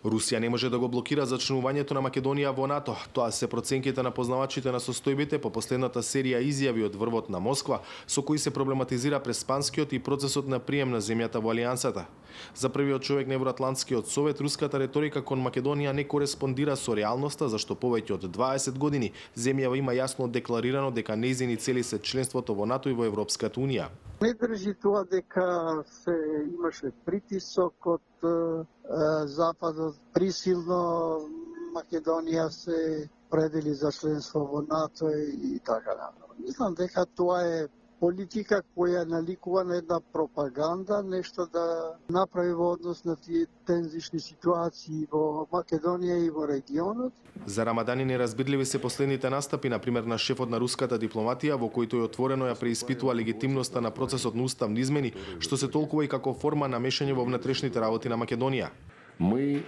Русија не може да го блокира зачленувањето на Македонија во НАТО. Тоа се проценките на познавачите на состојбите по последната серија изјави од врвот на Москва, со кои се проблематизира преспанскиот и процесот на прием на земјата во Алијансата. За првиот човек на Евроатлантскиот совет, руската реторика кон Македонија не кореспондира со реалноста, зашто повеќе од 20 години земјава има јасно декларирано дека нејзини цели се членството во НАТО и во Европската унија. Не држи тоа дека се имаше притисок од Западот, присилно Македонија се предели за членство во НАТО и така натаму. Мислам дека тоа е политика која наликува на една пропаганда, нешто да направи во однос на тие тензични ситуации во Македонија и во регионот. За Рамадани неразбирливи се последните настапи, например на шефот на руската дипломатија, во кој тој отворено ја преиспитува легитимноста на процесот на уставни измени, што се толкува и како форма на мешање во внатрешните работи на Македонија. Мы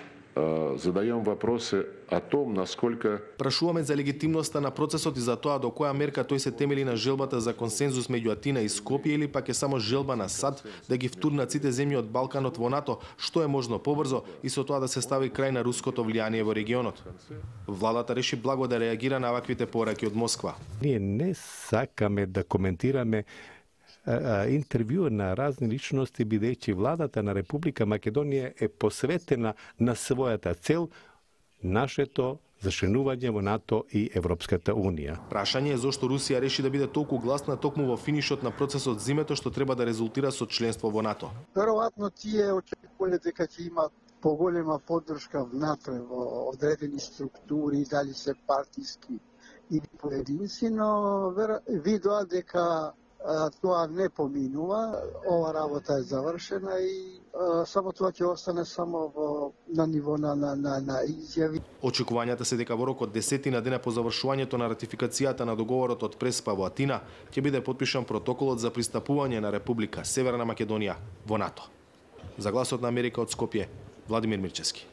задаем вопросы о том, насколько... Прашуваме за легитимноста на процесот и за тоа до која мерка тој се темели на желбата за консензус меѓу Атина и Скопје или пак е само желба на САД да ги втурнат сите земји од Балканот во НАТО, што е можно побрзо и со тоа да се стави крај на руското влијание во регионот. Владата реши благо да реагира на ваквите пораки од Москва. Ние не сакаме да коментираме интервју на разни личности, бидејќи владата на Република Македонија е посветена на својата цел, нашето зачленување во НАТО и Европската унија. Прашање е зошто Русија реши да биде толку гласна токму во финишот на процесот зимето, што треба да резултира со членство во НАТО. Веројатно тие очекувале дека ќе има поголема поддршка внатре во одредени структури, дали се партиски или поединци, но видоа дека тоа не поминува, ова работа е завршена и само тоа ќе остане само на ниво на изјави. Очекувањата се дека во рок од 10 дена по завршувањето на ратификацијата на договорот од Преспа во Атина ќе биде потпишан протоколот за пристапување на Република Северна Македонија во НАТО. За Гласот на Америка од Скопје, Владимир Мирчевски.